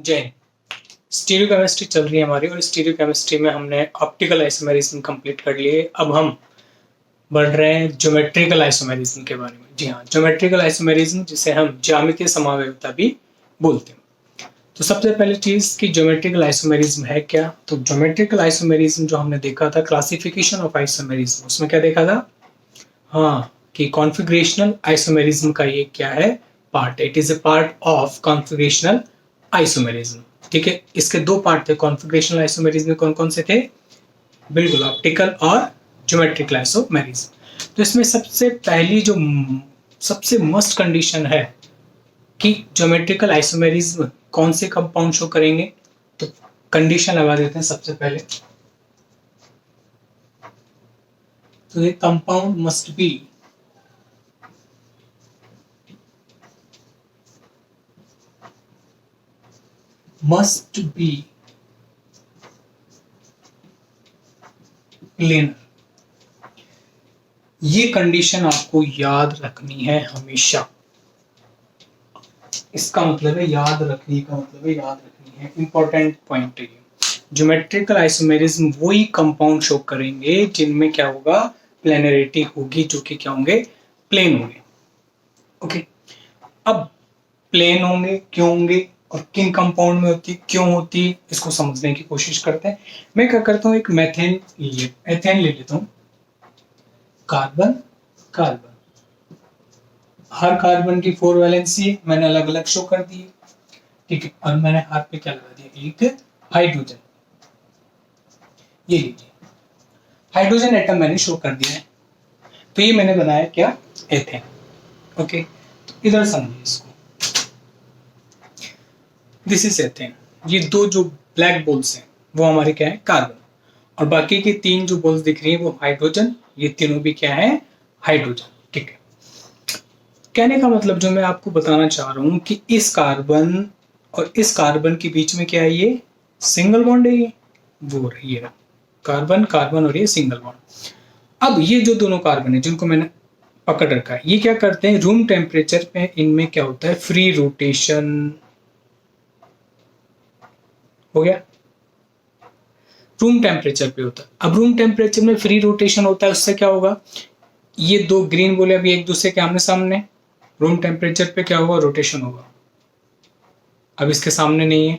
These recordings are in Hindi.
जैन स्टीरियो केमिस्ट्री चल रही है हमारी और स्टीरियो केमिस्ट्री में हमने ऑप्टिकल आइसोमेरिज्म कंप्लीट कर लिए। अब हम बढ़ रहे हैं ज्योमेट्रिकल आइसोमेरिज्म के बारे में। जी हाँ, ज्योमेट्रिकल आइसोमेरिज्म जिसे हम ज्यामितीय समावयवता भी बोलते हैं। तो सबसे पहली चीज कि ज्योमेट्रिकल आइसोमेरिज्म है क्या। तो ज्योमेट्रिकल आइसोमेरिज्म जो हमने देखा था क्लासिफिकेशन ऑफ आइसोमेरिज्म, उसमें क्या देखा था, हाँ, कि कॉन्फिगरेशनल आइसोमेरिज्म का ये क्या है, part. It is a part of configurational isomerism. ठीक है, इसके दो पार्ट थे कॉन्फिगरेशनल आइसोमेरिज्म में। कौन कौन से थे? बिल्कुल, ऑप्टिकल और ज्योमेट्रिकल आइसोमेरिज्म। तो इसमें सबसे पहली जो सबसे मस्ट कंडीशन है कि ज्योमेट्रिकल आइसोमेरिज्म कौन से कंपाउंड शो करेंगे, तो कंडीशन लगा देते हैं सबसे पहले। तो ये कंपाउंड मस्ट बी प्लेनर। ये कंडीशन आपको याद रखनी है हमेशा। इसका मतलब है याद रखने का मतलब है याद रखनी है, इंपॉर्टेंट पॉइंट है ये। ज्योमेट्रिकल आइसोमेरिज्म वही कंपाउंड शो करेंगे जिनमें क्या होगा, प्लेनरिटी होगी, जो कि क्या होंगे, प्लेन होंगे। ओके, अब प्लेन होंगे क्यों होंगे और किन कंपाउंड में होती, क्यों होती, इसको समझने की कोशिश करते हैं। मैं क्या करता हूं, एक एथेन ले लेता हूं। कार्बन कार्बन, हर कार्बन की 4 वैलेंसी मैंने अलग अलग शो कर दी। ठीक है, और मैंने हाथ पे क्या लगा दिया, एक हाइड्रोजन। ये लीजिए, हाइड्रोजन एटम मैंने शो कर दिया है। तो ये मैंने बनाया क्या, एथेन। ओके, तो इधर समझिए इसको, दिस इज एथेन। ये दो जो ब्लैक बोल्स हैं वो हमारे क्या है, कार्बन। और बाकी की 3 जो बोल्स दिख रही है वो हाइड्रोजन। ये तीनों भी क्या है, हाइड्रोजन। ठीक है, कहने का मतलब जो मैं आपको बताना चाह रहा हूं कि इस कार्बन और इस कार्बन के बीच में क्या है, ये सिंगल बॉन्ड है। ये वो रही है कार्बन कार्बन और ये सिंगल बॉन्ड। अब ये जो दोनों कार्बन है जिनको मैंने पकड़ रखा है, ये क्या करते हैं, रूम टेम्परेचर पे इनमें क्या होता है, फ्री रोटेशन हो गया। रूम टेम्परेचर पे होता है। अब रूम टेम्परेचर में फ्री रोटेशन होता है, उससे क्या होगा, ये दो ग्रीन बोले अभी एक दूसरे के आमने सामने, रूम टेम्परेचर पे क्या होगा, रोटेशन होगा। अब इसके सामने नहीं है,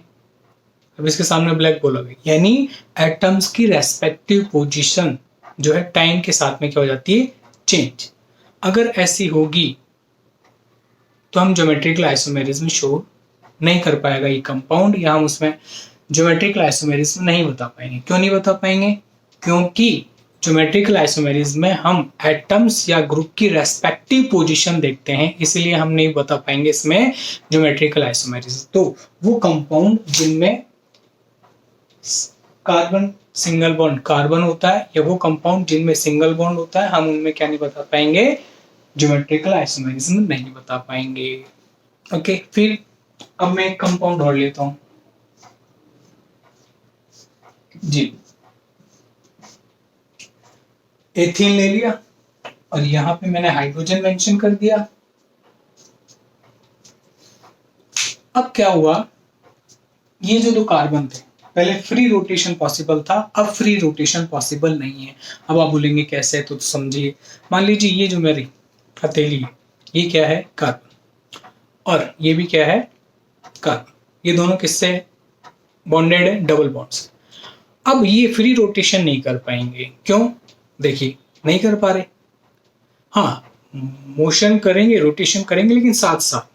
अब इसके सामने ब्लैक बोल आ गई, यानी एटम्स की रेस्पेक्टिव पोजीशन जो है टाइम के साथ में क्या हो जाती है, चेंज। अगर ऐसी होगी तो हम ज्योमेट्रिकल आइसोमेरिज्म शो नहीं कर पाएगा ये कंपाउंड, या हम उसमें ज्योमेट्रिकल आइसोमेरिज्म नहीं बता पाएंगे। क्यों नहीं बता पाएंगे? क्योंकि ज्योमेट्रिकल आइसोमेरिज्म में हम एटम्स या ग्रुप की रेस्पेक्टिव पोजीशन देखते हैं, इसलिए हम नहीं बता पाएंगे इसमें ज्योमेट्रिकल आइसोमेरिज्म। तो वो कंपाउंड जिनमें कार्बन सिंगल बॉन्ड कार्बन होता है, या वो कंपाउंड जिनमें सिंगल बॉन्ड होता है, हम उनमें क्या नहीं बता पाएंगे, ज्योमेट्रिकल आइसोमेरिज्म नहीं बता पाएंगे। ओके, फिर अब मैं एक कंपाउंड और लेता हूं जी, एथीन ले लिया और यहां पे मैंने हाइड्रोजन मेंशन कर दिया। अब क्या हुआ, ये जो दो कार्बन थे पहले फ्री रोटेशन पॉसिबल था, अब फ्री रोटेशन पॉसिबल नहीं है। अब आप बोलेंगे कैसे, तो समझिए, मान लीजिए ये जो मेरी हथेली है ये क्या है, कार्बन, और ये भी क्या है, कार्बन। ये दोनों किससे बॉन्डेड है, डबल बॉन्ड्स। अब ये फ्री रोटेशन नहीं कर पाएंगे, क्यों, देखिए नहीं कर पा रहे। हाँ, मोशन करेंगे, रोटेशन करेंगे, लेकिन साथ साथ,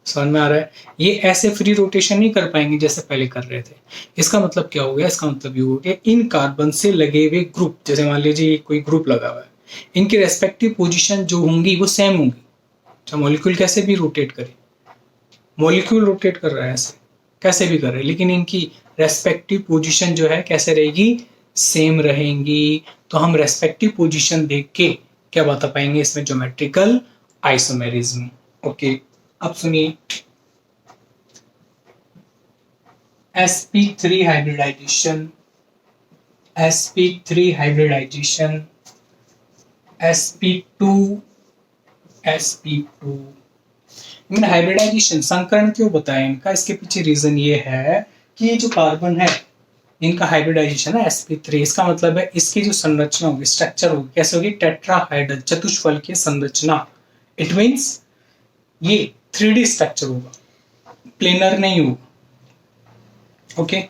समझ में आ रहा है, ये ऐसे फ्री रोटेशन नहीं कर पाएंगे जैसे पहले कर रहे थे। इसका मतलब क्या हो गया, इसका मतलब ये हो गया इन कार्बन से लगे हुए ग्रुप, जैसे मान लीजिए कोई ग्रुप लगा हुआ है, इनकी रेस्पेक्टिव पोजीशन जो होंगी वो सेम होंगी। अच्छा, मॉलिक्यूल कैसे भी रोटेट करे, मॉलिक्यूल रोटेट कर रहा है ऐसे, कैसे भी कर रहे हैं, लेकिन इनकी रेस्पेक्टिव पोजीशन जो है कैसे रहेगी, सेम रहेंगी। तो हम रेस्पेक्टिव पोजीशन देख के क्या बता पाएंगे इसमें ज्योमेट्रिकल आइसोमेरिज्म। ओके, अब सुनिए, sp3 hybridisation, sp3 hybridisation, sp2 sp2, मैंने हाइब्रिडाइजेशन संकरण क्यों बताया इनका, इसके पीछे रीजन ये है कि ये जो कार्बन है इनका हाइब्रिडाइजेशन है sp3, इसका मतलब है इसकी जो संरचना होगी, स्ट्रक्चर होगी, कैसे होगी, टेट्राहाइड्रल, चतुष्फलकीय संरचना। इट मींस ये 3D स्ट्रक्चर होगा, प्लेनर नहीं होगा। ओके,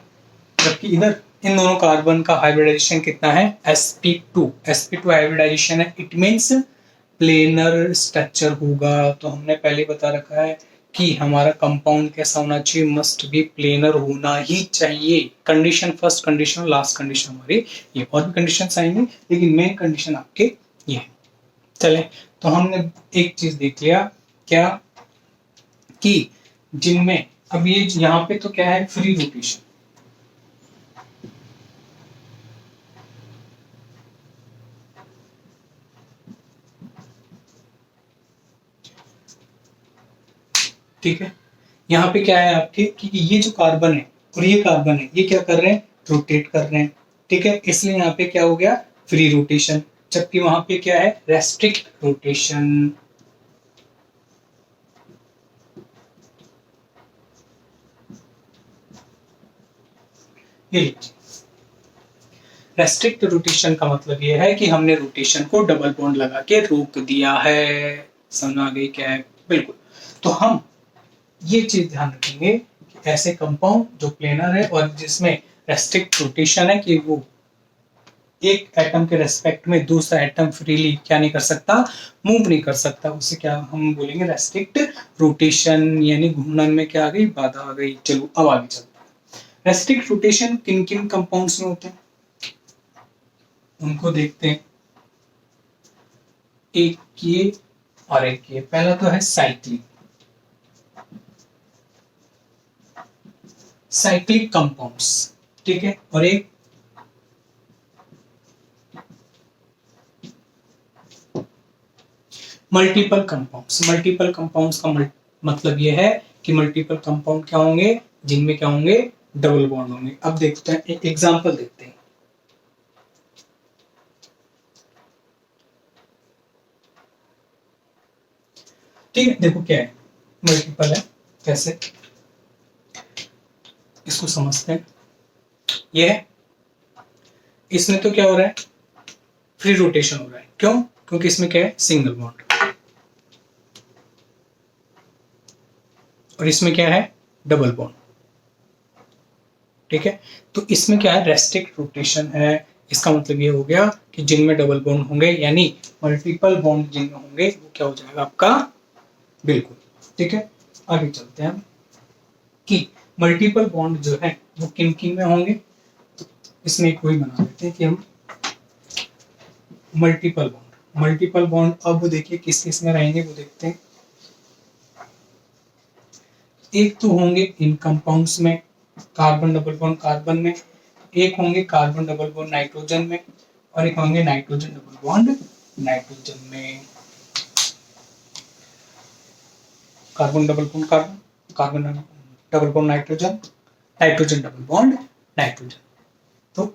जबकि इधर इन दोनों कार्बन का हाइब्रिडाइजेशन कितना है, sp2 हाइब्रिडाइजेशन है, इट मींस प्लेनर स्ट्रक्चर होगा। तो हमने पहले बता रखा है कि हमारा कंपाउंड कैसा होना चाहिए, मस्ट बी प्लेनर होना ही चाहिए। Condition, first condition, last condition हमारी ये, और भी कंडीशन आएंगे लेकिन मेन कंडीशन आपके ये है। चले, तो हमने एक चीज देख लिया क्या, कि जिनमें अब ये यहाँ पे तो क्या है, फ्री रोटेशन, ठीक है। यहाँ पे क्या है आपके कि ये जो कार्बन है और ये कार्बन है, ये क्या कर रहे हैं, रोटेट कर रहे हैं, ठीक है। इसलिए यहाँ पे क्या हो गया, फ्री रोटेशन, जबकि वहां पे क्या है, रेस्ट्रिक्ट रोटेशन। ये रेस्ट्रिक्ट रोटेशन का मतलब ये है कि हमने रोटेशन को डबल बॉन्ड लगा के रोक दिया है। समझ आ गई क्या है, बिल्कुल। तो हम ये चीज ध्यान रखेंगे कि ऐसे कंपाउंड जो प्लेनर है और जिसमें रेस्ट्रिक्ट रोटेशन है कि वो एक एटम के रेस्पेक्ट में दूसरा एटम फ्रीली क्या नहीं कर सकता, मूव नहीं कर सकता, उसे क्या हम बोलेंगे, रेस्ट्रिक्ट रोटेशन। यानी घूर्णन में क्या आ गई, बाधा आ गई। चलो अब आगे चलते हैं। रेस्ट्रिक्ट रोटेशन किन किन कंपाउंड्स में होते हैं उनको देखते हैं, एक ये और एक ये। पहला तो है साइक्लिक, साइक्लिक कंपाउंड्स, ठीक है। और एक मल्टीपल कंपाउंड्स। मल्टीपल कंपाउंड्स का मतलब यह है कि मल्टीपल कंपाउंड क्या होंगे, जिनमें क्या होंगे, डबल बॉन्ड होंगे। अब देखते हैं, एक एग्जांपल देखते हैं। ठीक है, देखो क्या है, मल्टीपल है, कैसे इसको समझते हैं। ये है, इसमें तो क्या हो रहा है, फ्री रोटेशन हो रहा है। क्यों, क्योंकि इसमें क्या है, सिंगल बॉन्ड, और इसमें क्या है, डबल बॉन्ड, ठीक है। तो इसमें क्या है, रेस्ट्रिक्ट रोटेशन है। इसका मतलब ये हो गया कि जिनमें डबल बॉन्ड होंगे, यानी मल्टीपल बॉन्ड जिनमें होंगे, वो क्या हो जाएगा आपका, बिल्कुल, ठीक है। आगे चलते हैं कि मल्टीपल बॉन्ड जो है वो किन किन में होंगे। तो इसमें एक वही बना देते हैं कि हम मल्टीपल बॉन्ड, मल्टीपल बॉन्ड अब वो देखिए किस किस में रहेंगे, वो देखते हैं। एक तो होंगे इन कंपाउंड्स में, कार्बन डबल बॉन्ड कार्बन में, एक होंगे कार्बन डबल बॉन्ड नाइट्रोजन में, और एक होंगे नाइट्रोजन डबल बॉन्ड नाइट्रोजन में। Carbon double bond carbon, carbon double bond nitrogen, nitrogen double bond nitrogen. तो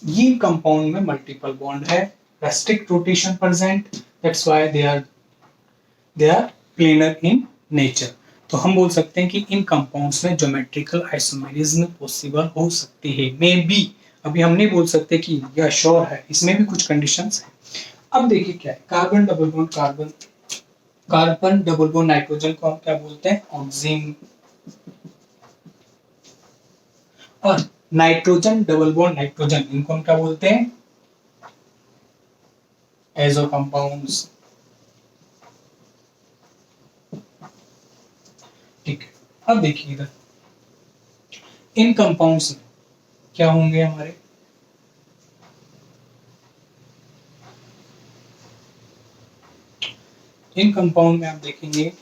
ये कंपाउंड में मल्टीपल बॉन्ड है, restrict rotation present, that's why they are planar in nature. तो हम बोल सकते हैं कि इन कंपाउंड्स में ज्योमेट्रिकल आइसोमेरिज्म पॉसिबल हो सकती है, मे बी। अभी हम नहीं बोल सकते कि यह श्योर है, इसमें भी कुछ कंडीशंस हैं। अब देखिए क्या है, carbon double bond carbon, carbon double bond nitrogen को हम क्या बोलते हैं, ऑक्सीन। और नाइट्रोजन डबल बॉन्ड नाइट्रोजन, इनको हम क्या बोलते हैं, एजो कंपाउंड्स, ठीक है। अब देखिए इधर इन कंपाउंड्स में क्या होंगे हमारे, इन कंपाउंड में आप देखेंगे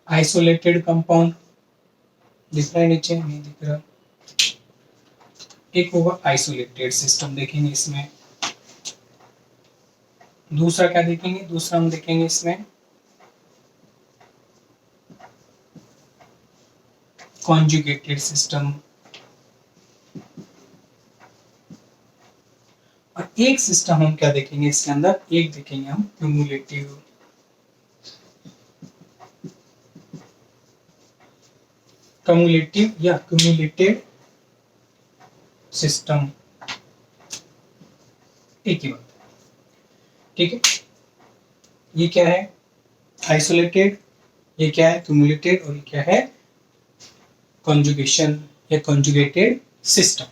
आइसोलेटेड कंपाउंड, दिख रहा है नीचे, नहीं दिख रहा, एक होगा आइसोलेटेड सिस्टम देखेंगे इसमें। दूसरा क्या देखेंगे, दूसरा हम देखेंगे इसमें कॉन्जुगेटेड सिस्टम। और एक सिस्टम हम क्या देखेंगे इसके अंदर, एक देखेंगे हम क्यूमुलेटिव या क्यूमुलेटिव सिस्टम, एक ही बात, ठीक है। ये क्या है आइसोलेटेड, ये क्या है क्यूमुलेटेड, और ये क्या है कॉन्जुगेशन या कॉन्जुगेटेड सिस्टम।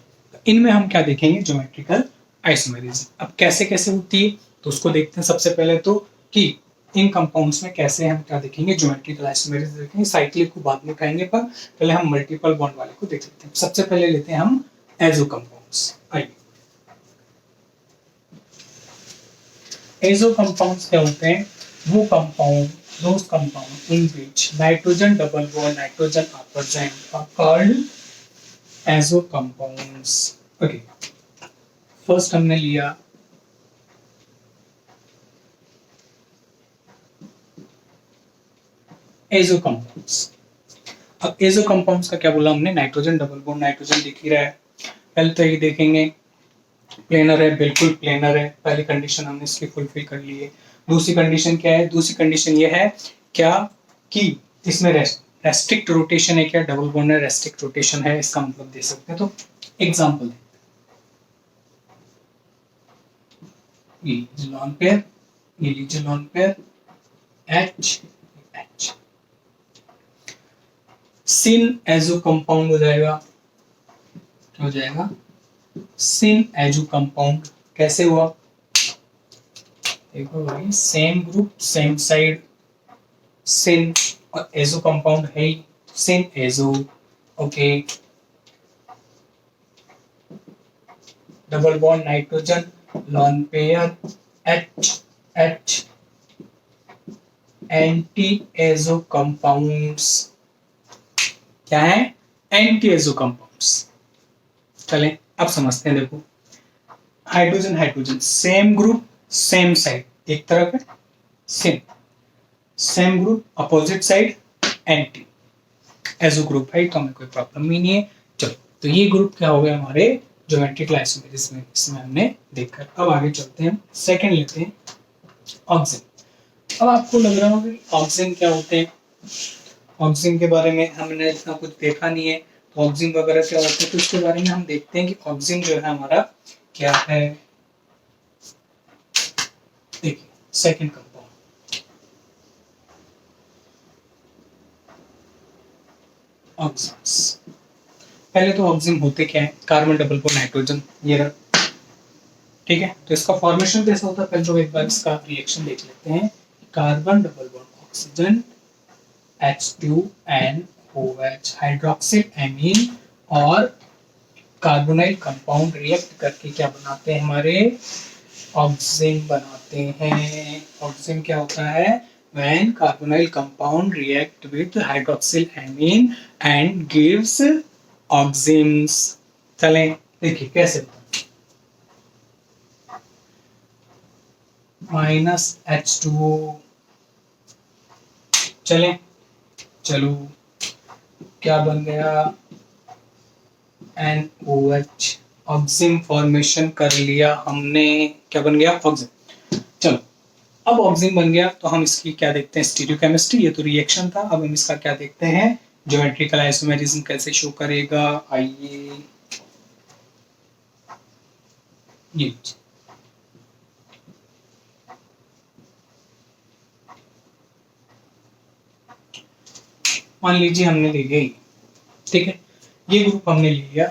इनमें हम क्या देखेंगे ज्योमेट्रिकल आइसोमेरिज्म। अब कैसे कैसे होती है तो उसको देखते हैं। सबसे पहले तो कि इन कंपाउंड्स में कैसे हम क्या देखेंगे ज्योमेट्रिकल आइसोमेरिज्म देखेंगे। साइक्लिक को बाद में कहेंगे, पर पहले हम मल्टीपल बॉन्ड वाले को देख लेते हैं। सबसे पहले लेते हैं हम एजो कंपाउंड्स। आइए, एजो कंपाउंड्स क्या होते हैं, वो compound, those compound in which nitrogen double bond nitrogen are present are called azo compounds. Okay, first हमने लिया एजो कंपाउंड्स। अब एजो कंपाउंड्स का क्या बोला हमने, नाइट्रोजन डबल बॉन्ड, नाइट्रोजन दिख ही रहा है। पहले तो ये देखेंगे प्लेनर है, बिल्कुल प्लेनर है, पहली कंडीशन हमने इसकी फुलफिल कर ली है। दूसरी कंडीशन क्या है, दूसरी कंडीशन ये है क्या कि इसमें रेस्ट्रिक्ट रोटेशन है, क्या डबल बॉन्ड है रेस्ट्रिक्ट रोटेशन है, इसका मतलब दे सकते हैं। तो एग्जांपल ये लोन पेयर, ये लीजिए लोन पेयर एच एच, सिन एजो कंपाउंड हो जाएगा, हो जाएगा सिन एजो कंपाउंड। कैसे हुआ देखो भाई, same group same side, cis और एजो कंपाउंड है ही, cis azo. Okay, double bond nitrogen lone pair H H, anti azo compounds क्या है, एंटी एजो कंपाउंड्स। चलें अब समझते हैं। देखो hydrogen hydrogen same group same side, एक तरफ है same, same group opposite side anti azo group है, तो हमें कोई प्रॉब्लम ही नहीं है। चलो, तो ये ग्रुप क्या हो गया हमारे ज्योमेट्रिकल आइसोमेरिज्म में, इसमें हमने देखा। अब आगे चलते हैं, सेकंड लेते हैं ऑक्सीजन। अब आपको लग रहा होगा कि ऑक्सीजन क्या होते हैं, ऑक्सीजन के बारे में हमने इतना कुछ देखा नहीं है, तो ऑक्सीजन वगैरह क्या होते हैं, तो इसके बारे में हम देखते हैं कि ऑक्सीजन जो है हमारा क्या है। देखिए सेकंड कंपाउंड ऑक्सीजन। पहले तो ऑक्सीजन होते क्या है, कार्बन डबल बॉन्ड नाइट्रोजन, ये रहा, ठीक है। तो इसका फॉर्मेशन कैसा होता है, पहले तो एक बार इसका रिएक्शन देख लेते हैं। Carbon double bond oxygen H2NOH hydroxyl amine और कार्बोनाइल कंपाउंड रिएक्ट करके क्या बनाते हैं, हमारे ऑक्सीजन बनाते हैं। ऑक्सीजन क्या होता है, when carbonyl compound react with hydroxyl amine and gives oxygens। चलें देखिए कैसे होता है, -H2O, चलें चलो क्या बन गया, NOH, ऑक्सीजन फॉर्मेशन कर लिया हमने, क्या बन गया ऑक्सीजन। चलो अब ऑक्सीजन बन गया तो हम इसकी क्या देखते हैं, स्टीरियोकेमिस्ट्री, ये तो रिएक्शन था। अब हम इसका क्या देखते हैं, ज्योमेट्रिकल आइसोमेरिज्म कैसे शो करेगा। आइए ये मान लीजिए हमने ले लिया, ठीक है, ये ग्रुप हमने ले लिया।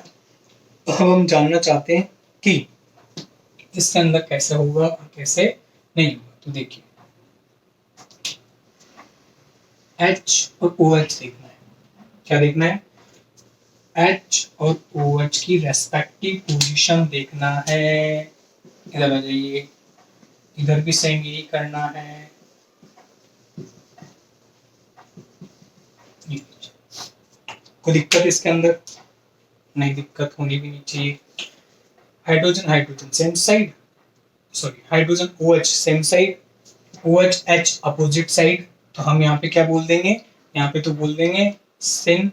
तो हम जानना चाहते हैं कि इसके अंदर कैसे होगा और कैसे नहीं होगा। तो देखिए H और OH देखना है, क्या देखना है, H और OH की रेस्पेक्टिव पोजीशन देखना है। इधर आ जाइए, इधर भी सेम यही करना है। कोई दिक्कत इसके अंदर नहीं, दिक्कत होनी भी नहीं चाहिए। Hydrogen hydrogen same side, sorry hydrogen OH same side, OH H opposite side. तो हम यहाँ पे क्या बोल देंगे, यहाँ पे तो बोल देंगे सिन,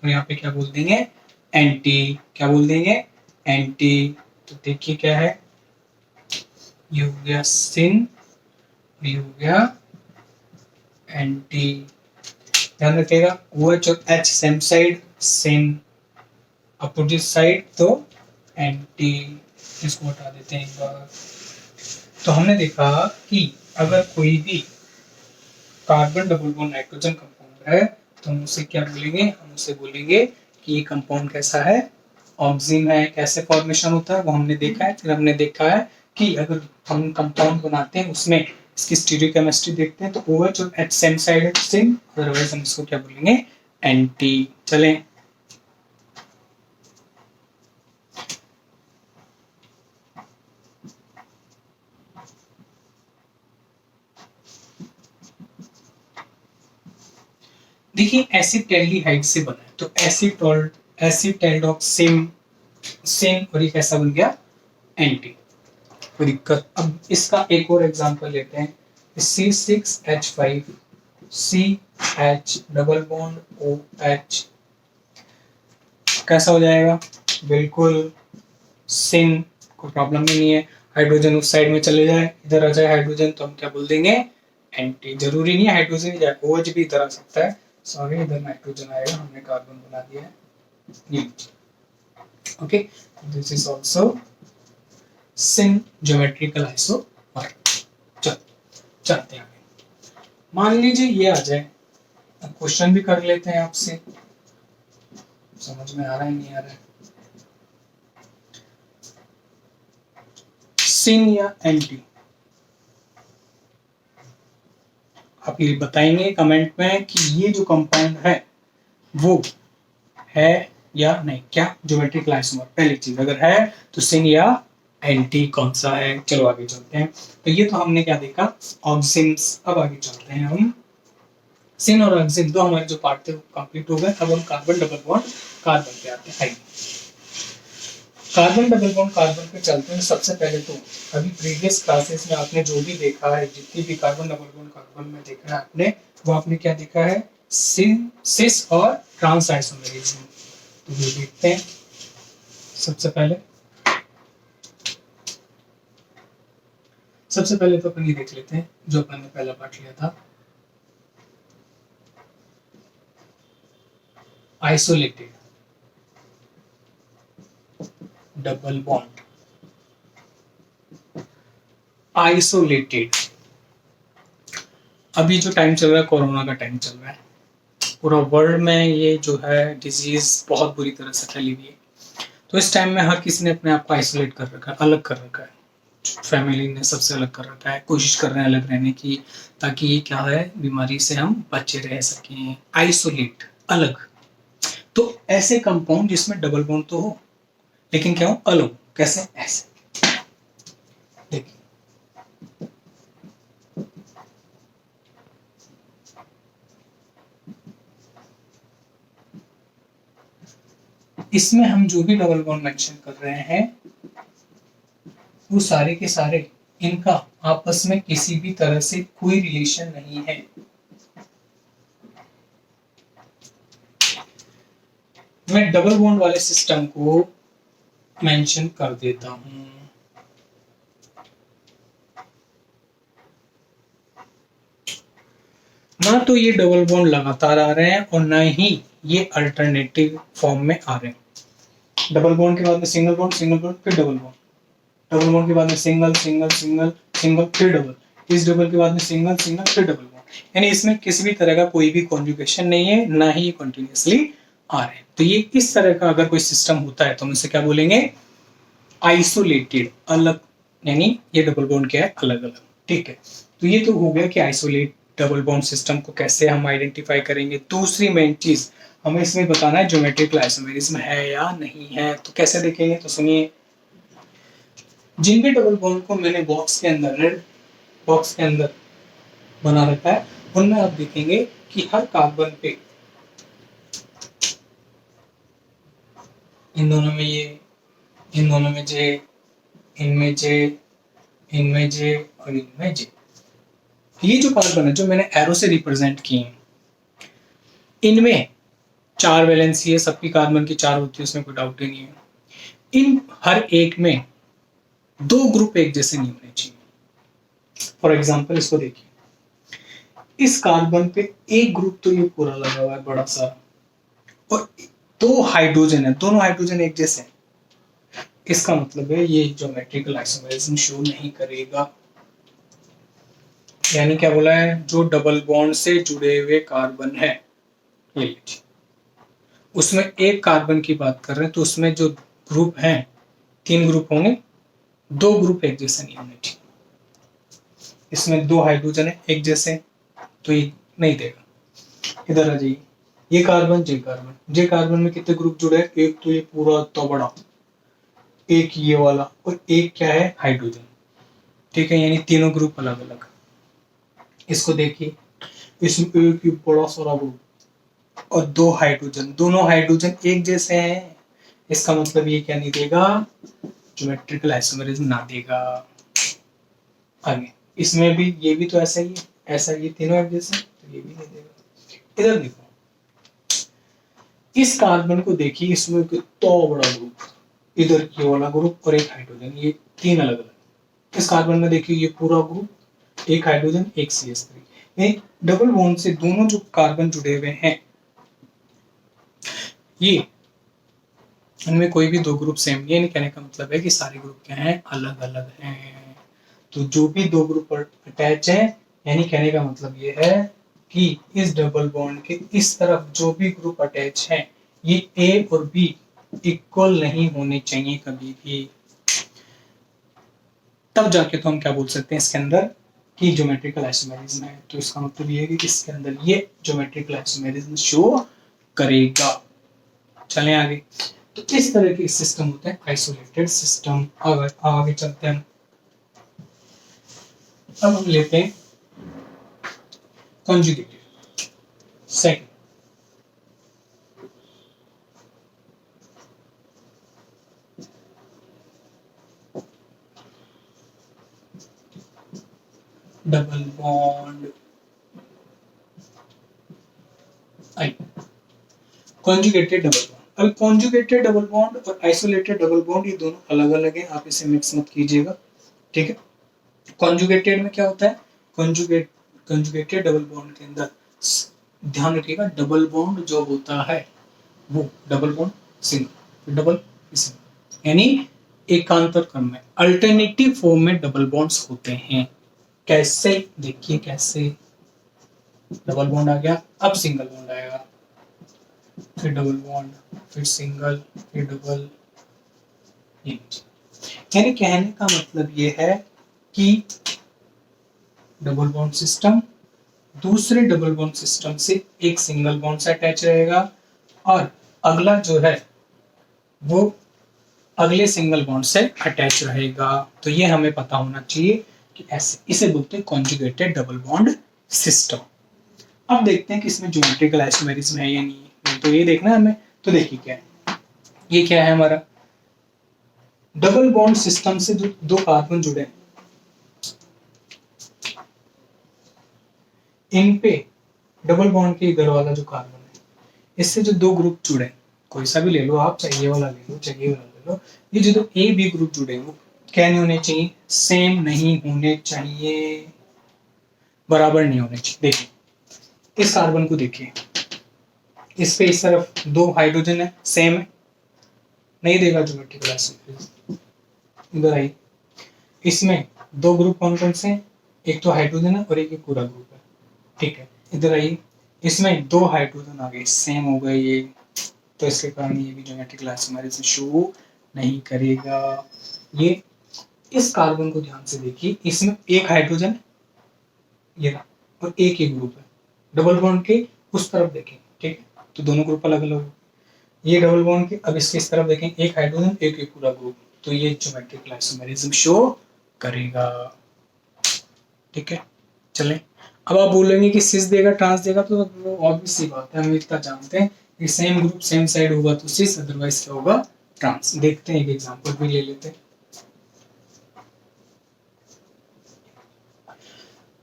और यहाँ पे क्या बोल देंगे एंटी, क्या बोल देंगे एंटी। तो देखिए क्या है ये हो गया सिन, ये हो गया एंटी। ध्यान रखिएगा OH और H सेम साइड, सिन अपोजिट साइड, तो एंटी। इसको हटा देते हैं एक बार। तो हमने देखा कि अगर कोई भी carbon double bond nitrogen compound है तो हम उसे क्या बोलेंगे, हम उसे बोलेंगे कि ये कंपाउंड कैसा है, ऑक्सिन है। कैसे फॉर्मेशन होता है वो हमने देखा है। फिर हमने देखा है कि अगर हम कंपाउंड बनाते हैं उसमें इसकी स्टीरियोकेमिस्ट्री देखते हैं तो OH और H सेम साइड है, सिन, अदरवाइज हम इसको क्या बोलेंगे, एंटी। चलें, देखिए एसिटेल्डिहाइड से बना है तो एसिटेल्डोक्सिम, सिन, और ये कैसा बन गया, एंटी। कोई दिक्कत। अब इसका एक और एग्जांपल लेते हैं, C6H5 CH double bond OH कैसा हो जाएगा, बिल्कुल सिन, कोई प्रॉब्लम ही नहीं है। हाइड्रोजन उस साइड में चले जाए, इधर आ जाए हाइड्रोजन, तो हम क्या बोल देंगे, एंटी। जरूरी नहीं है हाइड्रोजन ही जाए, OH भी इधर आ सकता है। सॉरी, इधर नाइट्रोजन आएगा, हमने कार्बन बना दिया है ये। Okay, this is also cis geometrical isomer. चलते हैं आगे। मान लीजिए ये आ जाए, अब क्वेश्चन भी कर लेते हैं आपसे, समझ में आ रहा है नहीं आ रहा है। सिन या एंटी, आप ये बताएंगे कमेंट में कि ये जो कंपाउंड है वो है या नहीं, क्या ज्योमेट्रिकल आइसोमर। पहली चीज अगर है तो सिन या एंटी कौन सा है। चलो आगे चलते हैं। तो ये तो हमने क्या देखा, ऑक्सिन्स। अब आगे चलते हैं हम, सिन और ऑक्सिन दो हमारे जो पार्ट थे वो कंप्लीट हो गए। अब हम कार्बन डबल बॉन्ड कार्बन पे आते हैं। कार्बन डबल बॉन्ड कार्बन पे चलते हैं। सबसे पहले तो अभी प्रीवियस क्लासेस में आपने जो भी देखा है, जितनी भी कार्बन डबल बॉन्ड कार्बन में देखा है आपने, वो आपने क्या देखा है, सिस और ट्रांस आइसोमेरिज्म। तो ये देखते हैं। सबसे पहले तो अपन ये देख लेते हैं जो अपन ने पहला पार्ट लिया था, आइसोलेटेड डबल बॉन्ड। आइसोलेटेड, अभी जो टाइम चल रहा है कोरोना का टाइम चल रहा है, पूरा वर्ल्ड में ये जो है डिजीज बहुत बुरी तरह से फैली हुई है। तो इस टाइम में हर किसी ने अपने आप को आइसोलेट कर रखा है, अलग कर रखा है। फैमिली ने सबसे अलग कर रखा है, कोशिश कर रहे हैं अलग रहने की, ताकि ये क्या है, बीमारी से हम बचे रह सकें। आइसोलेट, अलग। तो ऐसे कंपाउंड जिसमें डबल बॉन्ड तो हो लेकिन क्या हो, अलग। कैसे, ऐसे देखिए, इसमें हम जो भी डबल बॉन्ड मेंशन कर रहे हैं वो सारे के सारे, इनका आपस में किसी भी तरह से कोई रिलेशन नहीं है। मैं डबल बॉन्ड वाले सिस्टम को मेंशन कर देता हूं। ना तो ये डबल बॉन्ड लगातार आ रहे हैं और ना ही ये अल्टरनेटिव फॉर्म में आ रहे हैं। डबल बॉन्ड के बाद में सिंगल बॉन्ड, सिंगल बॉन्ड, फिर डबल बॉन्ड, डबल बॉन्ड के बाद में सिंगल सिंगल सिंगल सिंगल, फिर डबल, इस डबल के बाद में सिंगल सिंगल, फिर डबल बॉन्ड। यानी इसमें किसी भी तरह का कोई भी कॉन्जुगेशन नहीं है, ना ही ये कंटिन्यूअसली आ रहे हैं। तो ये इस तरह का अगर कोई सिस्टम होता है तो हम इसे क्या बोलेंगे, आइसोलेटेड, अलग। यानी ये डबल बॉन्ड क्या है, अलग अलग। ठीक है, तो ये तो हो गया कि आइसोलेट डबल बॉन्ड सिस्टम को कैसे हम आइडेंटिफाई करेंगे। दूसरी मेन चीज हमें इसमें बताना है ज्योमेट्रिकल आइसोमेरिज्म है या नहीं है। तो कैसे देखेंगे, तो सुनिए, जिन भी डबल बॉन्ड को मैंने बॉक्स के अंदर, रेड बॉक्स के अंदर बना रखा है, उनमें आप देखेंगे कि हर कार्बन पे, इन दोनों में ये, इन दोनों में जे, इनमें जे, इनमें जे और इनमें जे, ये जो कार्बन है जो मैंने एरो से रिप्रेजेंट किए हैं, इनमें 4 वैलेंसी है, सबकी कार्बन की 4 होती है, उसमें कोई डाउट ही नहीं है। इन हर एक में 2 ग्रुप एक जैसे नहीं होने चाहिए। फॉर एग्जाम्पल इसको देखिए, इस कार्बन पे एक ग्रुप तो ये पूरा लगा हुआ है बड़ा सा, और दो हाइड्रोजन है, दोनों हाइड्रोजन एक जैसे हैं। इसका मतलब है ये ज्योमेट्रिकल आइसोमेरिज्म शो नहीं करेगा। यानी क्या बोला है, जो डबल बॉन्ड से जुड़े हुए कार्बन है, ये लीजिए, उसमें एक कार्बन की बात कर रहे हैं तो उसमें जो ग्रुप हैं 3 ग्रुप होंगे, 2 ग्रुप एक जैसे नहीं होने चाहिए। इसमें 2 हाइड्रोजन है एक जैसे, तो ये नहीं देगा। इधर आ जाइए, ये कार्बन जे कार्बन में कितने ग्रुप जुड़े हैं, एक तो ये पूरा इतना बड़ा, एक ये वाला, और एक क्या है हाइड्रोजन। ठीक है, यानी तीनों ग्रुप अलग अलग। इसको देखिए, इसमें एक बड़ा सारा ग्रुप और 2 हाइड्रोजन, दोनों हाइड्रोजन एक जैसे हैं। इसका मतलब ये क्या नहीं देगा, ज्योमेट्रिकल आइसोमेरिज्म ना देगा। आगे इसमें भी ये भी तो ऐसा ही है, ऐसा ये तीनों एक जैसे, तो ये भी नहीं देगा। इधर देखो, इस कार्बन को देखिए, इसमें कितना बड़ा ग्रुप, इधर ये वाला ग्रुप और एक हाइड्रोजन, ये 3 अलग अलग। इस कार्बन में देखिए ये पूरा ग्रुप, एक हाइड्रोजन एक CH3, ये डबल बॉन्ड से दोनों जो कार्बन जुड़े हुए हैं, ये इनमें कोई भी 2 ग्रुप सेम, ये नहीं कहने का मतलब है कि सारे ग्रुप क्या हैं, अलग अलग हैं। तो जो भी 2 ग्रुप अटैच हैं, यानी कहने का मतलब ये है कि इस डबल बॉन्ड के इस तरफ जो भी ग्रुप अटैच हैं, ये A और B इक्वल नहीं होने चाहिए कभी भी। तब जाके तो हम क्या बोल सकते हैं इसके अंदर कि ज्योमेट्रिकल आइसोमेरिज्म है। तो इसका मतलब ये है कि इसके अंदर ये ज्योमेट्रिकल आइसोमेरिज्म शो करेगा। चलें आगे। तो इस तरह के सिस्टम होते हैं आइसोलेटेड सिस्टम। आगे चलते हैं। अब हम लेते हैं कॉन्जुगेटेड। सेकंड, डबल बॉन्ड आई, कॉन्जुगेटेड डबल बॉन्ड। अब कॉन्जुगेटेड डबल बॉन्ड और आइसोलेटेड डबल बॉन्ड ये दोनों अलग अलग हैं, आप इसे मिक्स मत कीजिएगा। ठीक है, कॉन्जुगेटेड में क्या होता है, कॉन्जुगेटेड डबल बॉन्ड के अंदर ध्यान रखिएगा, डबल बॉन्ड जो होता है वो double bond single, double single, यानी एकांतर क्रम में अल्टरनेटिव फॉर्म में डबल बॉन्ड्स होते हैं। कैसे, देखिए कैसे, डबल बॉन्ड आ गया, अब सिंगल बॉन्ड आएगा, फिर डबल बॉन्ड, फिर सिंगल, फिर डबल। यानी कहने का मतलब ये है कि डबल बॉन्ड सिस्टम दूसरे डबल बॉन्ड सिस्टम से एक सिंगल बॉन्ड से अटैच रहेगा, और अगला जो है वो अगले सिंगल बॉन्ड से अटैच रहेगा। तो ये हमें पता होना चाहिए कि ऐसे, इसे बोलते हैं कॉन्जुगेटेड डबल बॉन्ड सिस्टम। अब देखते हैं कि इसमें ज्योमेट्रिकल आइसोमेरिज्म है या नहीं, तो ये देखना है हमें। तो देखिए क्या है, ये क्या है हमारा डबल बॉन्ड सिस्टम से जो 2 कार्बन जुड़े हैं, इन पे डबल बॉन्ड के इधर वाला जो कार्बन है, इससे जो 2 ग्रुप जुड़े, कोई सा भी ले लो आप, चाहिए वाला ले लो, चाहिए वाला ले लो, ये जो A B ग्रुप जुड़े वो क्या नहीं होने चाहिए, सेम नहीं होने चाहिए, बराबर नहीं होने चाहिए। देखिए इस कार्बन को देखिए, इस पे इस तरफ 2 हाइड्रोजन है, सेम है, नहीं देगा ज्योमेट्रिकल आइसोमेरिज्म। इधर आइए, इसमें 2 ग्रुप कौन कौन से हैं, एक तो हाइड्रोजन है और एक पूरा ग्रुप है। ठीक है, इधर आइए, इसमें 2 हाइड्रोजन आ गए, सेम हो गए ये, तो इसके कारण ये भी ज्योमेट्रिकल आइसोमेरिज्म शो नहीं करेगा। ये इस कार्बन को ध्यान से देखिए, इसमें एक हाइड्रोजन ये रहा और एक ही ग्रुप है, डबल बॉन्ड के उस तरफ देखें, ठीक है, तो दोनों ग्रुप अलग अलग, ये डबल बॉन्ड के, अब इसके इस तरफ देखें, एक हाइड्रोजन एक ही पूरा ग्रुप, तो ये ज्योमेट्रिकल आइसोमेरिज्म शो करेगा। ठीक है, चलें। अब आप बोलेंगे कि सिस देगा ट्रांस देगा, तो ऑब्वियस सी बात है, हम इतना जानते हैं कि सेम ग्रुप सेम साइड होगा तो सिस, अदरवाइज क्या होगा ट्रांस। देखते हैं, एक एग्जांपल भी ले लेते हैं।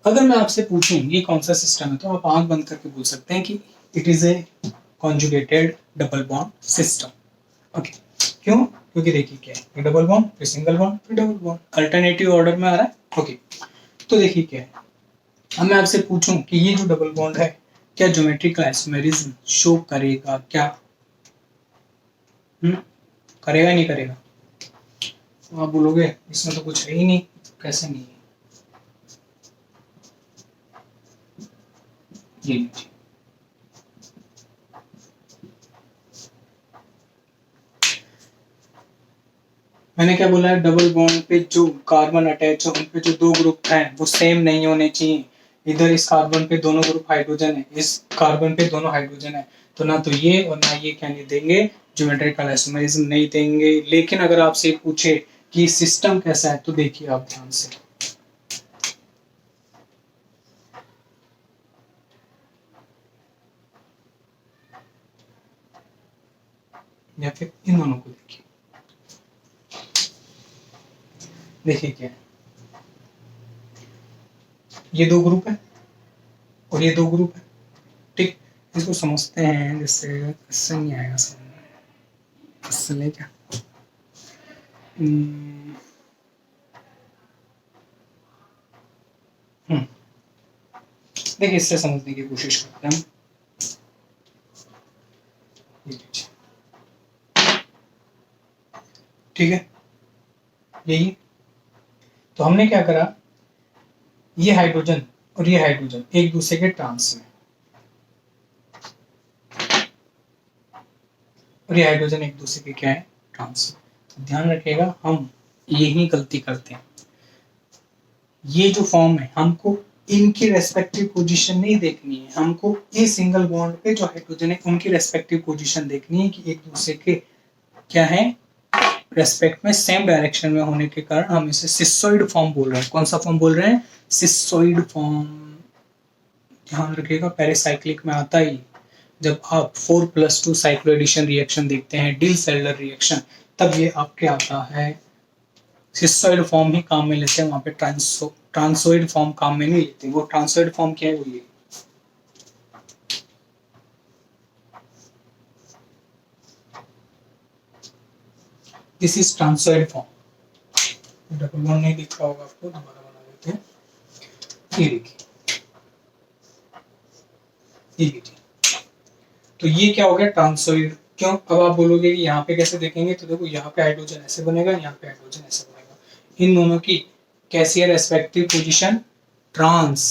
अगर मैं आपसे पूछूं ये कौन सा सिस्टम है, तो आप आंख बंद करके बोल सकते हैं कि it is a conjugated double bond system. Okay, क्यों, क्योंकि देखिए क्या है, डबल बॉन्ड फिर सिंगल बॉन्ड फिर डबल बॉन्ड, अल्टरनेटिव ऑर्डर में आ रहा है। ओके, तो देखिए क्या है, अब मैं आपसे पूछूं कि ये जो डबल बॉन्ड है क्या ज्योमेट्रिकल आइसोमेरिज्म शो करेगा क्या? करेगा नहीं करेगा? तो आप बोलोगे इसमें तो कुछ है ही नहीं, कैसे नहीं है? ये लीजिए, मैंने क्या बोला है, डबल बॉन्ड पे जो कार्बन अटैच है उन पे जो दो ग्रुप हैं वो सेम नहीं होने चाहिए। इधर इस कार्बन पे दोनों ग्रुप हाइड्रोजन है, इस कार्बन पे दोनों हाइड्रोजन है, तो ना तो ये और ना ये क्या नहीं देंगे, ज्योमेट्रिकल आइसोमेरिज्म नहीं देंगे। लेकिन अगर आपसे पूछे कि सिस्टम कैसा है तो देखिए आप ध्यान से, या फिर इन दोनों को देखिए, देखिए क्या है, ये दो ग्रुप है और ये दो ग्रुप है, ठीक। इसको समझते हैं, जैसे इससे नहीं आएगा समझ में, इससे ले क्या, देखिए इससे समझने की कोशिश करते हैं हम। ठीक है, यही तो हमने क्या करा, ये हाइड्रोजन और ये हाइड्रोजन एक दूसरे के ट्रांस में, और ये हाइड्रोजन एक दूसरे के क्या है, ट्रांस में। तो ध्यान रखिएगा हम यही गलती करते हैं, ये जो फॉर्म है हमको इनकी रेस्पेक्टिव पोजीशन नहीं देखनी है, हमको ये सिंगल बॉन्ड पे जो हाइड्रोजन है उनकी रेस्पेक्टिव पोजीशन देखनी है कि एक दूसरे के क्या है, रेस्पेक्ट में सेम डायरेक्शन में होने के कारण हम इसे सिसोइड फॉर्म बोल रहे हैं। कौन सा फॉर्म बोल रहे हैं, सिसोइड फॉर्म। ध्यान रखिएगा पेरिसाइक्लिक में आता ही, जब आप 4+2 साइक्लो एडिशन रिएक्शन देखते हैं, डिल सेल्डर रिएक्शन, तब ये आपके आता है, सिसोइड फॉर्म ही काम में लेते हैं, वहां पे ट्रांसोइड फॉर्म काम में नहीं लेते। वो ट्रांसोइड फॉर्म क्या है, वो ये, this is transoid form. Double bond नहीं दिख रहा होगा आपको, दोबारा बना देते हैं, ये देखिए, ये देखिए, तो ये क्या हो गया, ट्रांसोइड। क्यों, अब आप बोलोगे कि यहाँ पे कैसे देखेंगे, तो देखो यहाँ पे हाइड्रोजन ऐसे बनेगा, यहाँ पे हाइड्रोजन ऐसे बनेगा, इन दोनों की कैसी है रेस्पेक्टिव पोजीशन, ट्रांस,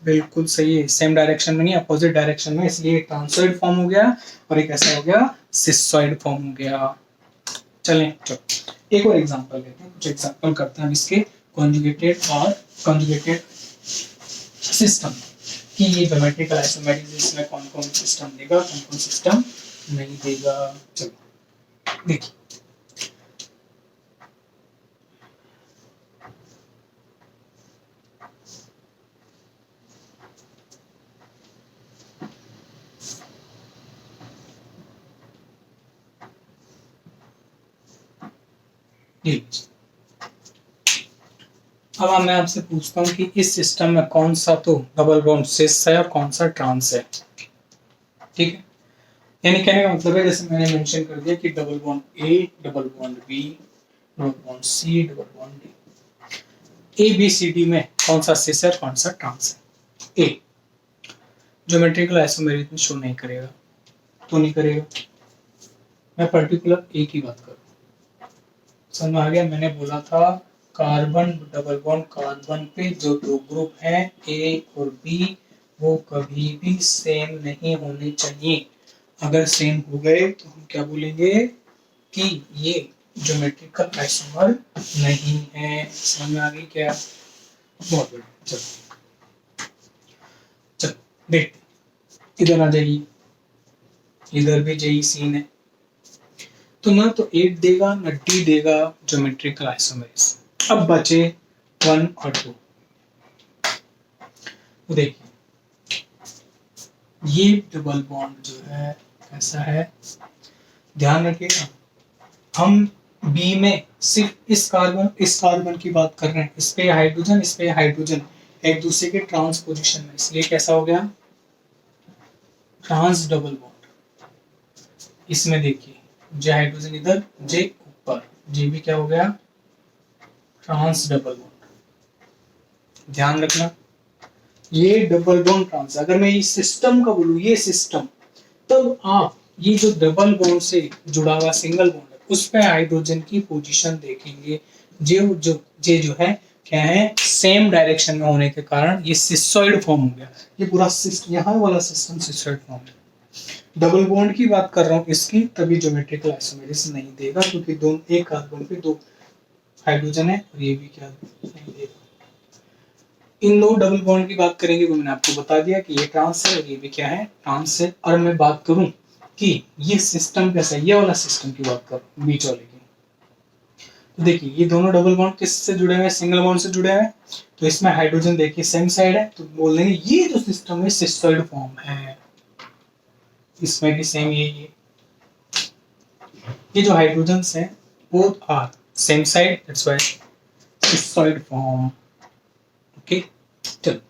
बिल्कुल सही है, सेम डायरेक्शन में नहीं अपोजिट डायरेक्शन में, इसलिए ट्रांसोइड फॉर्म हो गया और एक ऐसा हो गया सिसोइड फॉर्म हो गया। चलें चलो एक और एग्जांपल लेते हैं, कुछ एग्जांपल करते हैं इसके कॉन्जुगेटेड और कॉन्जुगेटेड सिस्टम कि ये ज्योमेट्रिकल आइसोमेरिज्म में कौन कौन सिस्टम देगा, कौन कौन सिस्टम नहीं देगा। चलो देखिए, अब मैं आपसे पूछता हूँ कि इस सिस्टम में कौन सा तो डबल बॉन्ड सिस है और कौन सा ट्रांस है, ठीक है। यानी कहने का मतलब है, जैसे मैंने मेंशन कर दिया कि double bond A, double bond B, double bond C, double bond D, A B C D में कौन सा सिस है, कौन सा ट्रांस है। ए ज्योमेट्रिकल आइसोमेरिज्म शो नहीं करेगा, तो नहीं करेगा, मैं पर्टिकुलर ए की बात करूँ, समझ में आ गया। मैंने बोला था कार्बन डबल बॉन्ड कार्बन पे जो दो ग्रुप हैं ए और बी, वो कभी भी सेम नहीं होने चाहिए। अगर सेम हो गए तो हम क्या बोलेंगे कि ये ज्योमेट्रिकल आइसोमर नहीं है। समझ में आ गई क्या, बहुत बढ़िया। चलो चलो देखते, इधर आ जाइए, इधर भी यही सीन है, तो ना तो 8 देगा ना डी देगा ज्योमेट्रिकल आइसोमेरिज्म। अब बचे 1 और 2, तो देखिए ये डबल बॉन्ड जो है कैसा है, ध्यान रखिएगा, हम बी में सिर्फ इस कार्बन की बात कर रहे हैं, इस पे हाइड्रोजन एक दूसरे के ट्रांस पोजीशन में, इसलिए कैसा हो गया, ट्रांस डबल बॉन्ड। इसमें देखिए जे हाइड्रोजन इधर, जे ऊपर, जे भी क्या हो गया, ट्रांस डबल बॉन्ड। ध्यान रखना, ये डबल बॉन्ड ट्रांस, अगर मैं इस सिस्टम का बोलूं, ये सिस्टम, तब आप ये जो डबल बॉन्ड से जुड़ा हुआ सिंगल बॉन्ड है उस पे हाइड्रोजन की पोजीशन देखेंगे, जो है क्या है, सेम डायरेक्शन में होने के कारण ये सिस्सॉइड फॉर्म हो गया। ये पूरा यहाँ वाला सिस्टम सिस्सॉइड फॉर्म है। डबल बॉन्ड की बात कर रहा हूँ इसकी, तभी ज्योमेट्रिकल आइसोमेरिस नहीं देगा, क्योंकि दोनों एक कार्बन पे दो हाइड्रोजन है और ये भी क्या नहीं देगा। इन दो डबल बॉन्ड की बात करेंगे तो मैंने आपको बता दिया कि ये ट्रांस है और ये भी क्या है, ट्रांस है। और मैं बात करूं कि ये सिस्टम कैसा है, ये वाला सिस्टम की बात करूं बीच वाले की, तो देखिए ये दोनों डबल बॉन्ड किससे जुड़े हुए हैं, सिंगल बॉन्ड से जुड़े हुए हैं। तो इसमें हाइड्रोजन देखिए सेम साइड है, तो बोल देंगे ये जो सिस्टम है सिस्टोइड फॉर्म है। इसमें भी सेम ये जो हाइड्रोजन्स हैं both are same side, that's why cisoid form. Okay, चलो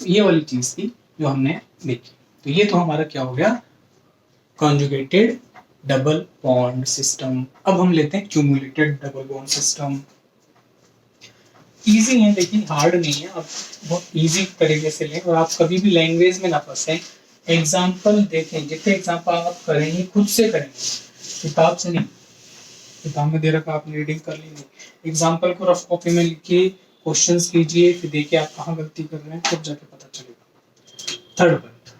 ये वाली चीज थी जो हमने देखी। तो ये तो हमारा क्या हो गया, कॉन्जुगेटेड डबल बॉन्ड सिस्टम। अब हम लेते हैं cumulated double bond system. Easy है लेकिन हार्ड नहीं है, आप बहुत इजी तरीके से लें और आप कभी भी लैंग्वेज में ना फंसें। एग्जाम्पल देखें, जितने एग्जाम्पल आप करेंगे खुद से करेंगे, किताब से नहीं। किताब में दे रखा आपने रीडिंग कर ली नहीं, एग्जाम्पल को रफ कॉपी में लिखिए, क्वेश्चंस कीजिए, फिर देखिए आप कहाँ गलती कर रहे हैं, तब जाके पता चलेगा। Third point,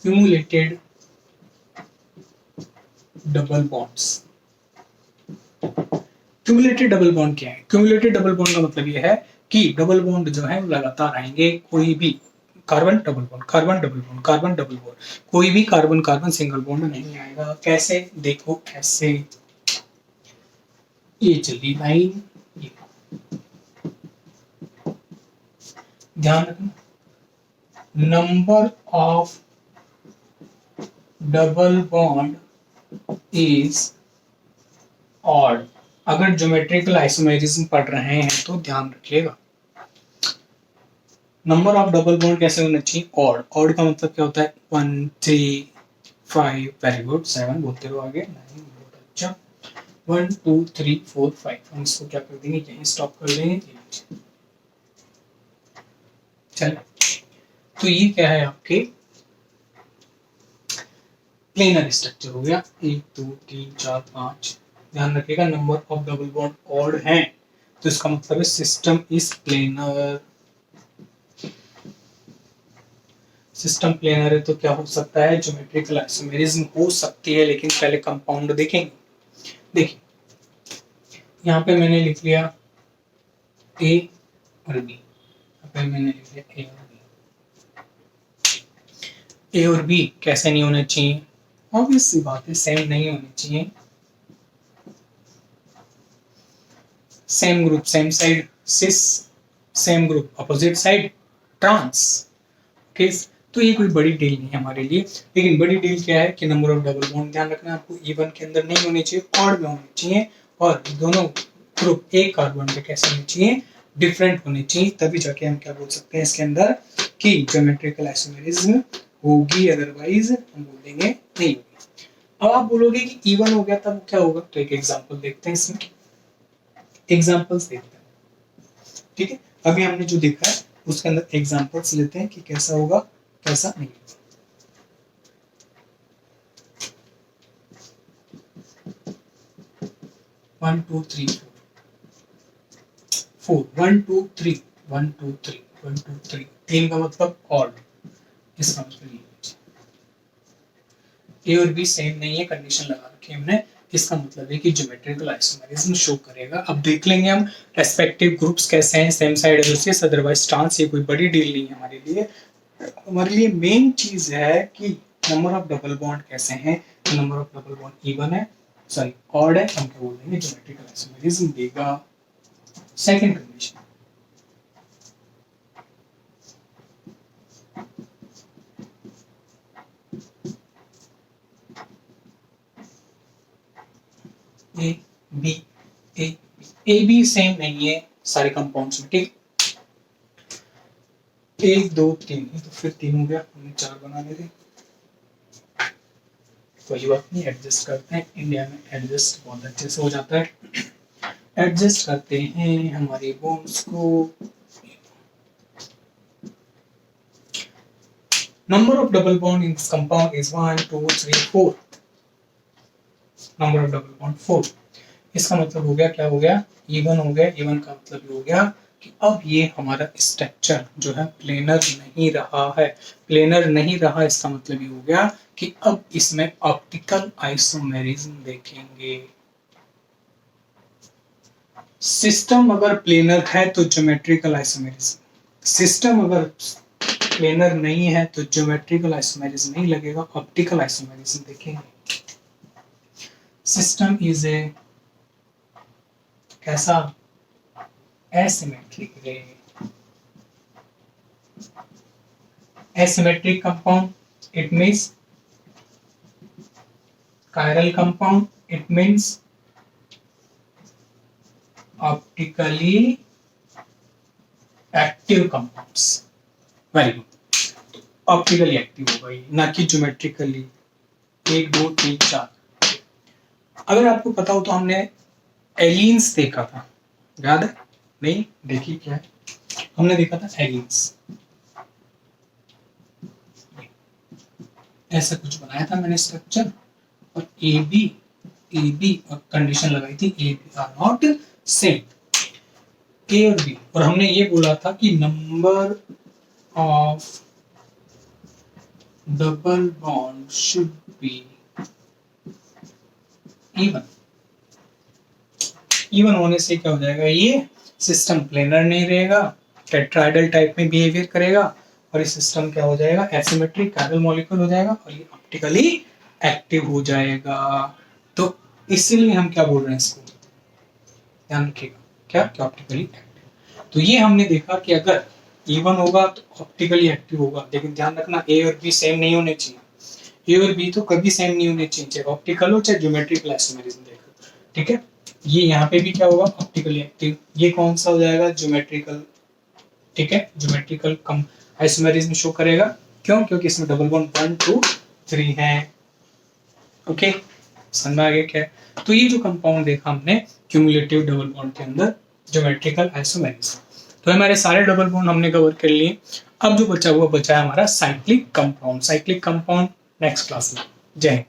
cumulated double bonds. Cumulated double bond क्या है? क्यूमुलेटेड डबल बॉन्ड का मतलब ये है कि डबल बॉन्ड जो है वो लगातार आएंगे, कोई भी carbon double bond, carbon double bond, carbon double bond, कोई भी कार्बन कार्बन सिंगल बॉन्ड नहीं आएगा। कैसे? देखो ऐसे, ये चली लाइन, ये ध्यान रखना, number of double bond is odd. अगर ज्योमेट्रिकल आइसोमेरिज्म पढ़ रहे हैं तो ध्यान रखिएगा, नंबर ऑफ डबल बॉन्ड कैसे होना चाहिए, ऑड। ऑड का मतलब क्या होता है, 1 3 5, वेरी गुड, 7 बोलते रहो आगे, 9 बहुत अच्छा, 1 2 3 4 5। हम इसको क्या कर देंगे, यहीं स्टॉप कर देंगे। चल, तो ये क्या है आपके प्लेनर स्ट्रक्चर हो गया, 1 2 3 4 5। ध्यान रखिएगा number of double bond odd है, तो इसका मतलब है system is planar. System planar है तो क्या हो सकता है, ज्योमेट्रिकल आइसोमेरिज्म हो सकती है, लेकिन पहले कंपाउंड देखेंगे। देखिए यहाँ पे मैंने लिख लिया ए और बी, मैंने लिख लिया ए और बी। ए और बी कैसे नहीं होने चाहिए, ऑब्वियस सी बात है, सेम नहीं होने चाहिए। Same group same side, cis, same group opposite side, trans. Okay, तो ये कोई बड़ी डील नहीं है हमारे लिए, लेकिन बड़ी डील क्या है कि नंबर ऑफ डबल बॉन्ड ध्यान रखना आपको इवन के अंदर नहीं होने चाहिए, ऑड में होने चाहिए, और दोनों ग्रुप एक कार्बन पे कैसे होने चाहिए, डिफरेंट होने चाहिए, तभी जाके हम क्या बोल सकते हैं इसके अंदर कि ज्योमेट्रिकल आइसोमेरिज्म होगी, अदरवाइज हम बोल देंगे नहीं होगी। अब आप बोलोगे कि इवन हो गया तब क्या होगा, तो एक एग्जाम्पल देखते हैं, इसमें एग्जाम्पल्स देखते हैं। ठीक है, अभी हमने जो देखा है उसके अंदर एग्जाम्पल्स लेते हैं कि कैसा होगा कैसा नहीं होगा। 1 2 3 4 1 2 3 1 2 3 1 2 3, 3 का मतलब ऑड, इसका मतलब ये और बी सेम नहीं है, कंडीशन लगा रखी है हमने, इसका मतलब है कि ज्योमेट्रिकल आइसोमेरिज्म शो करेगा। अब देख लेंगे हम रेस्पेक्टिव ग्रुप्स कैसे हैं, same side associates, otherwise trans. ये कोई बड़ी डील नहीं है हमारे लिए। हमारे लिए मेन चीज है कि नंबर ऑफ डबल बॉन्ड कैसे हैं, number of double bond even है, सॉरी ऑड है, हम क्या बोल देंगे ज्योमेट्रिकल आइसोमेरिज्म देगा। Second condition, A B, A B same नहीं है सारे कंपाउंड्स में, ठीक। 1 2 3, तो फिर 3 हो गया, हमने 4 बनाने थे। कोई बात नहीं, एडजस्ट करते हैं। इंडिया में एडजस्ट बहुत अच्छे से हो जाता है। एडजस्ट करते हैं हमारे बोन्स को। Number of double bond in this compound is 1 2 3 4। Number of double bond 4। इसका मतलब हो गया, क्या हो गया, इवन हो गया। इवन का मतलब हो गया कि अब ये हमारा स्ट्रक्चर जो है प्लेनर नहीं रहा है। प्लेनर नहीं रहा, इसका मतलब ये हो गया कि अब इसमें ऑप्टिकल आइसोमेरिज्म देखेंगे। सिस्टम अगर प्लेनर है तो ज्योमेट्रिकल आइसोमेरिज्म, सिस्टम अगर प्लेनर नहीं है तो ज्योमेट्रिकल आइसोमेरिज्म नहीं लगेगा, ऑप्टिकल आइसोमेरिज्म देखेंगे। सिस्टम इज ए कैसा, asymmetric ray, asymmetric compound, it means chiral compound, it means optically active compounds। Very good, optically active होगा ये, ना कि ज्योमेट्रिकली। 1 2 3 4। अगर आपको पता हो तो हमने एलिन्स देखा था, याद है? नहीं देखिए क्या है, हमने देखा था एलिन्स। ऐसा कुछ बनाया था मैंने स्ट्रक्चर, और ए बी और कंडीशन लगाई थी A B are not same, A और बी। और हमने ये बोला था कि number of double bond should be even. Even होने से क्या हो जाएगा, ये सिस्टम प्लेनर नहीं रहेगा, टेट्राइडल टाइप में बिहेवियर करेगा, और ये सिस्टम क्या हो जाएगा, एसिमेट्रिक कायरल मॉलिक्यूल हो जाएगा, और ये ऑप्टिकली एक्टिव हो जाएगा। तो इसीलिए हम क्या बोल रहे हैं इसको, ध्यान रखिएगा, क्या ऑप्टिकली एक्टिव। तो ये हमने देखा कि अगर इवन होगा तो ऑप्टिकली एक्टिव होगा, लेकिन ध्यान रखना ए और बी सेम नहीं होने चाहिए। ए और बी तो कभी सेम नहीं होने चाहिए, चाहे ऑप्टिकल हो चाहे ज्योमेट्रिकल आइसोमेरिज्म देखो, ठीक है। ये यहाँ पे भी क्या होगा, ऑप्टिकली एक्टिव। ये कौन सा हो जाएगा, ज्योमेट्रिकल, ठीक है, ज्योमेट्रिकल कम आइसोमेरिज्म शो करेगा। क्यों, क्योंकि इसमें डबल बॉन्ड 1 2 3 है। ओके, समझ में आ गया क्या? तो ये जो कंपाउंड देखा हमने क्यूमुलेटिव डबल बॉन्ड के अंदर ज्योमेट्रिकल आइसोमेरिज्म, तो हमारे सारे डबल बॉन्ड हमने कवर कर लिए। अब जो बचा है हमारा cyclic compound. Cyclic compound next class में। जय हिंद।